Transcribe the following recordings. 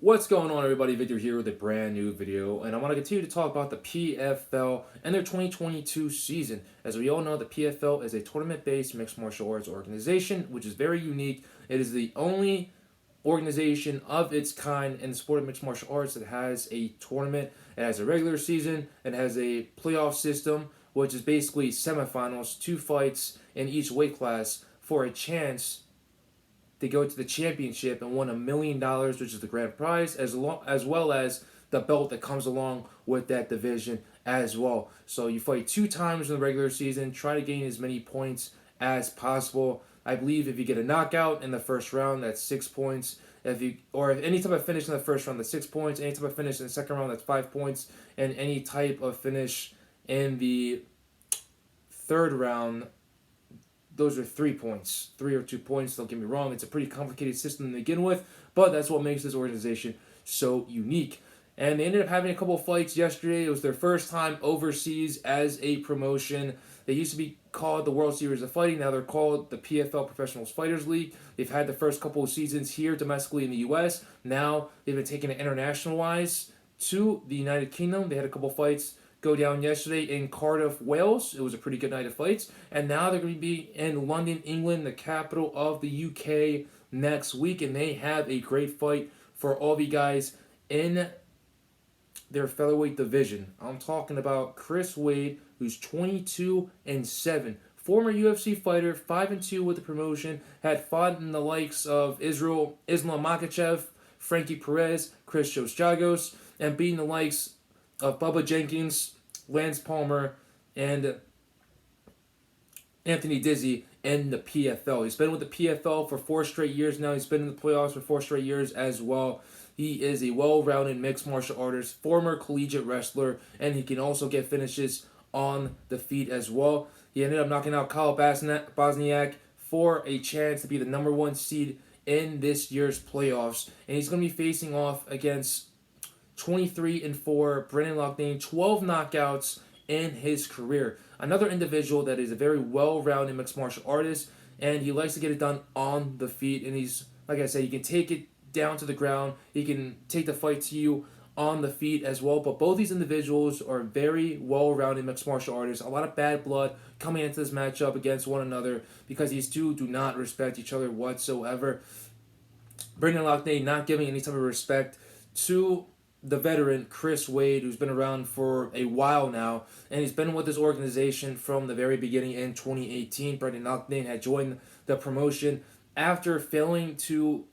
What's going on, everybody? Victor here with a brand new video, and I want to continue to talk about the PFL and their 2022 season. As we all know, the PFL is a tournament-based mixed martial arts organization, which is very unique. It is the only organization of its kind in the sport of mixed martial arts that has a tournament. It has a regular season, it has a playoff system, which is basically semifinals, 2 fights in each weight class for a chance to go to the championship and win $1 million, which is the grand prize, as well as the belt that comes along with that division as well. So you fight 2 times in the regular season, try to gain as many points as possible. I believe if you get a knockout in the first round, that's 6 points. If any type of finish in the first round, that's 6 points. Any type of finish in the second round, that's 5 points. And any type of finish in the third round, those are 3 points. 3 or 2 points, don't get me wrong. It's a pretty complicated system to begin with, but that's what makes this organization so unique. And they ended up having a couple of fights yesterday. It was their first time overseas as a promotion. They used to be called the World Series of Fighting. Now they're called the PFL Professional Fighters League. They've had the first couple of seasons here domestically in the U.S. Now they've been taking it international-wise to the United Kingdom. They had a couple of fights go down yesterday in Cardiff, Wales. It was a pretty good night of fights. And now they're going to be in London, England, the capital of the UK, next week. And they have a great fight for all of you guys in their featherweight division. I'm talking about Chris Wade, who's 22-7. Former UFC fighter, 5-2 with the promotion, had fought in the likes of Islam Makhachev, Frankie Perez, Chris Jagos, and beating the likes of Bubba Jenkins, Lance Palmer, and Anthony Dizzy in the PFL. He's been with the PFL for 4 straight years now. He's been in the playoffs for 4 straight years as well. He is a well-rounded mixed martial artist, former collegiate wrestler, and he can also get finishes on the feet as well. He ended up knocking out Kyle Bosniak for a chance to be the #1 seed in this year's playoffs. And he's going to be facing off against 23-4 Brendan Loughnane, 12 knockouts in his career. Another individual that is a very well-rounded mixed martial artist, and he likes to get it done on the feet. And he's, like I said, he can take it down to the ground. He can take the fight to you on the feet as well. But both these individuals are very well-rounded mixed martial artists. A lot of bad blood coming into this matchup against one another because these two do not respect each other whatsoever. Brendan Loughnane not giving any type of respect to the veteran Chris Wade, who's been around for a while now, and he's been with this organization from the very beginning in 2018. Brendan Loughnane had joined the promotion after failing to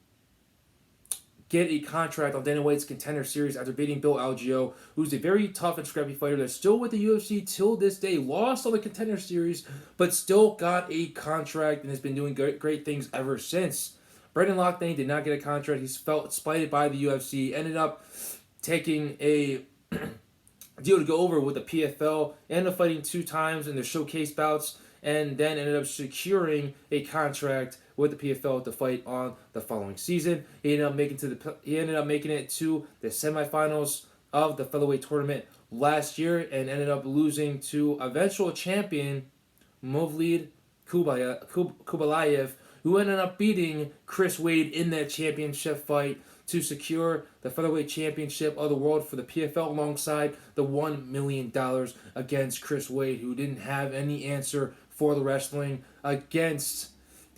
get a contract on Dana White's Contender Series after beating Bill Algeo, who's a very tough and scrappy fighter that's still with the UFC till this day. Lost on the Contender Series, but still got a contract and has been doing great things ever since. Brendan Loughnane did not get a contract. He's felt spited by the UFC, ended up taking a deal to go over with the PFL, ended up fighting 2 times in their showcase bouts, and then ended up securing a contract with the PFL to fight on the following season. He ended up making it to the semifinals of the featherweight tournament last year and ended up losing to eventual champion Movlid Kubalayev, who ended up beating Chris Wade in that championship fight to secure the featherweight championship of the world for the PFL alongside the $1 million against Chris Wade, who didn't have any answer for the wrestling against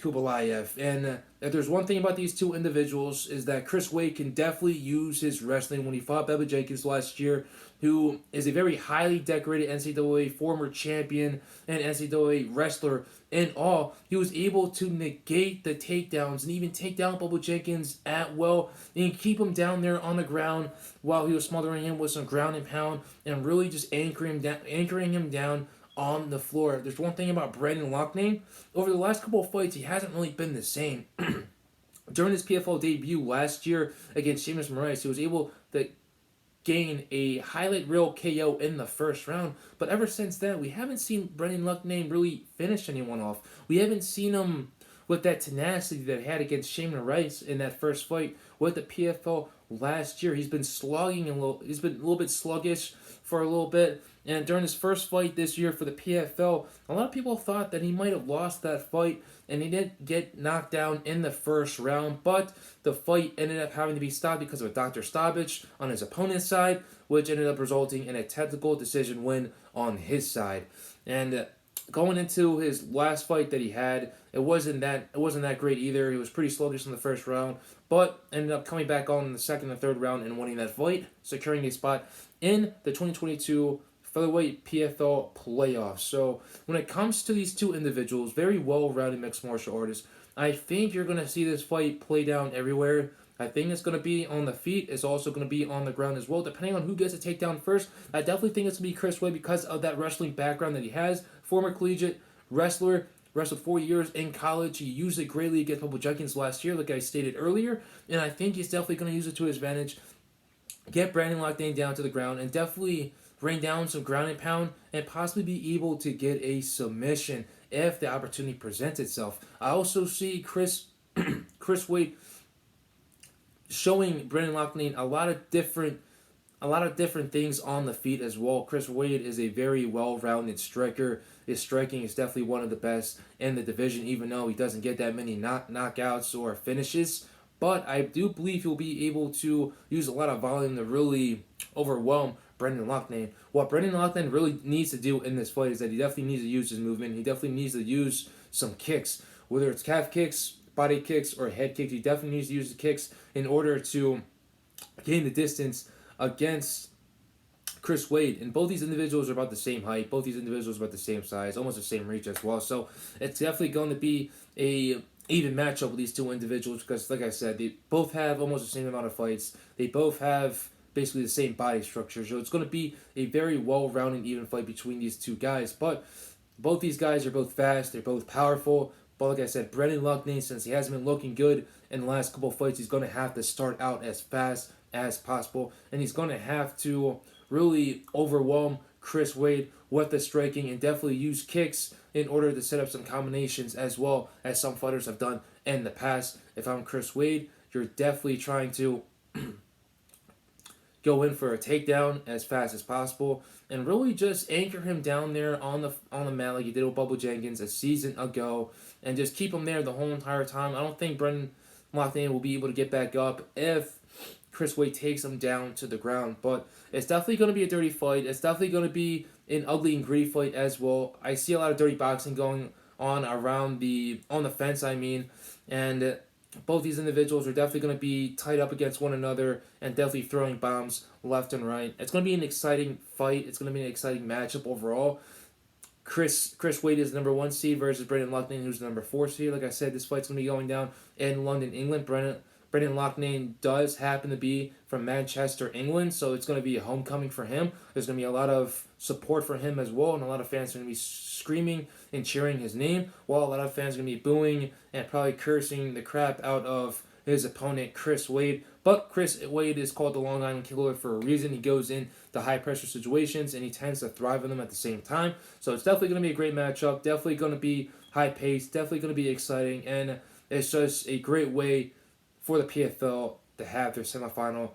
Kubalayev. And if there's one thing about these two individuals is that Chris Wade can definitely use his wrestling. When he fought Bubba Jenkins last year, who is a very highly decorated NCAA former champion and NCAA wrestler in all, he was able to negate the takedowns and even take down Bubba Jenkins at will and keep him down there on the ground while he was smothering him with some ground and pound and really just anchoring him down on the floor. There's one thing about Brendan Loughnane. Over the last couple of fights, he hasn't really been the same. During his PFL debut last year against Seamus Moraes, he was able to gain a highlight reel KO in the first round. But ever since then, we haven't seen Brendan Loughnane really finish anyone off. We haven't seen him with that tenacity that he had against Shaman Rice in that first fight with the PFL last year. He's been slugging he's been a little bit sluggish for a little bit. And during his first fight this year for the PFL, a lot of people thought that he might have lost that fight, and he didn't get knocked down in the first round. But the fight ended up having to be stopped because of a doctor stoppage on his opponent's side, which ended up resulting in a technical decision win on his side. And going into his last fight that he had, it wasn't that great either. He was pretty sluggish in the first round, but ended up coming back on in the second and third round and winning that fight, securing a spot in the 2022 featherweight PFL playoffs. So when it comes to these two individuals, very well-rounded mixed martial artists, I think you're going to see this fight play down everywhere. I think it's going to be on the feet. It's also going to be on the ground as well, depending on who gets a takedown first. I definitely think it's going to be Chris Wade because of that wrestling background that he has. Former collegiate wrestler, wrestled 4 years in college. He used it greatly against Bubble Jenkins last year, like I stated earlier, and I think he's definitely going to use it to his advantage. Get Brandon Loughnane down to the ground and definitely rain down some ground and pound and possibly be able to get a submission if the opportunity presents itself. I also see Chris Wade showing Brandon Loughnane a lot of different things on the feet as well. Chris Wade is a very well-rounded striker. His striking is definitely one of the best in the division, even though he doesn't get that many knockouts or finishes. But I do believe he'll be able to use a lot of volume to really overwhelm Brendan Loughnane. What Brendan Loughnane really needs to do in this fight is that he definitely needs to use his movement. He definitely needs to use some kicks, whether it's calf kicks, body kicks, or head kicks. He definitely needs to use the kicks in order to gain the distance against Chris Wade. And both these individuals are about the same height. Both these individuals are about the same size, almost the same reach as well. So it's definitely going to be a even matchup with these two individuals because, like I said, they both have almost the same amount of fights. They both have basically the same body structure. So it's going to be a very well-rounded, even fight between these two guys. But both these guys are both fast. They're both powerful. But like I said, Brendan Loughnane, since he hasn't been looking good in the last couple of fights, he's going to have to start out as fast as possible. And he's going to have to really overwhelm Chris Wade with the striking and definitely use kicks in order to set up some combinations as well as some fighters have done in the past. If I'm Chris Wade, you're definitely trying to go in for a takedown as fast as possible and really just anchor him down there on the mat like you did with Bubble Jenkins a season ago and just keep him there the whole entire time. I don't think Brendan Loughnane will be able to get back up if Chris Wade takes him down to the ground. But it's definitely going to be a dirty fight. It's definitely going to be an ugly and gritty fight as well. I see a lot of dirty boxing going on on the fence, and both these individuals are definitely going to be tied up against one another and definitely throwing bombs left and right. It's going to be an exciting fight. It's going to be an exciting matchup overall. Chris Wade is the number 1 seed versus Brendan Loughnane, who's the number 4 seed. Like I said, this fight's going to be going down in London, England. Brendan Loughnane does happen to be from Manchester, England, so it's going to be a homecoming for him. There's going to be a lot of support for him as well, and a lot of fans are going to be screaming and cheering his name, while a lot of fans are going to be booing and probably cursing the crap out of his opponent, Chris Wade. But Chris Wade is called the Long Island Killer for a reason. He goes in the high-pressure situations, and he tends to thrive in them at the same time. So it's definitely going to be a great matchup, definitely going to be high-paced, definitely going to be exciting, and it's just a great way for the PFL to have their semifinal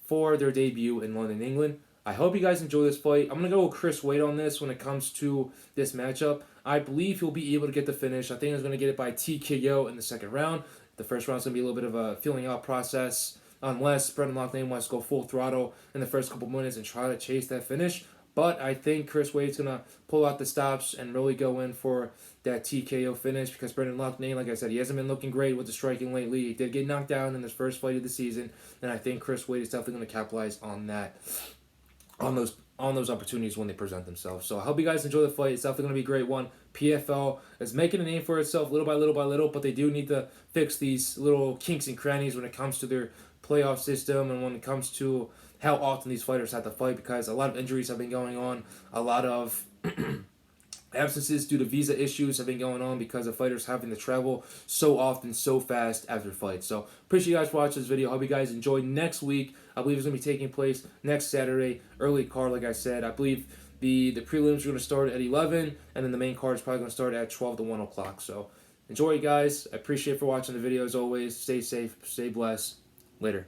for their debut in London, England. I hope you guys enjoy this fight. I'm going to go with Chris Wade on this when it comes to this matchup. I believe he'll be able to get the finish. I think he's going to get it by TKO in the second round. The first round's going to be a little bit of a feeling out process unless Brendan Loughnane wants to go full throttle in the first couple minutes and try to chase that finish. But I think Chris Wade's going to pull out the stops and really go in for that TKO finish because Brendan Loughnane, like I said, he hasn't been looking great with the striking lately. He did get knocked down in his first fight of the season, and I think Chris Wade is definitely going to capitalize on that, on those opportunities when they present themselves. So I hope you guys enjoy the fight. It's definitely going to be a great one. PFL is making a name for itself little by little by little, but they do need to fix these little kinks and crannies when it comes to their playoff system and when it comes to how often these fighters have to fight because a lot of injuries have been going on. A lot of absences due to visa issues have been going on because of fighters having to travel so often, so fast after fights. So appreciate you guys for watching this video. Hope you guys enjoy next week. I believe it's going to be taking place next Saturday, early card, like I said. I believe the prelims are going to start at 11, and then the main card is probably going to start at 12 to 1 o'clock. So Enjoy, guys. I appreciate for watching the video as always. Stay safe, stay blessed. Later.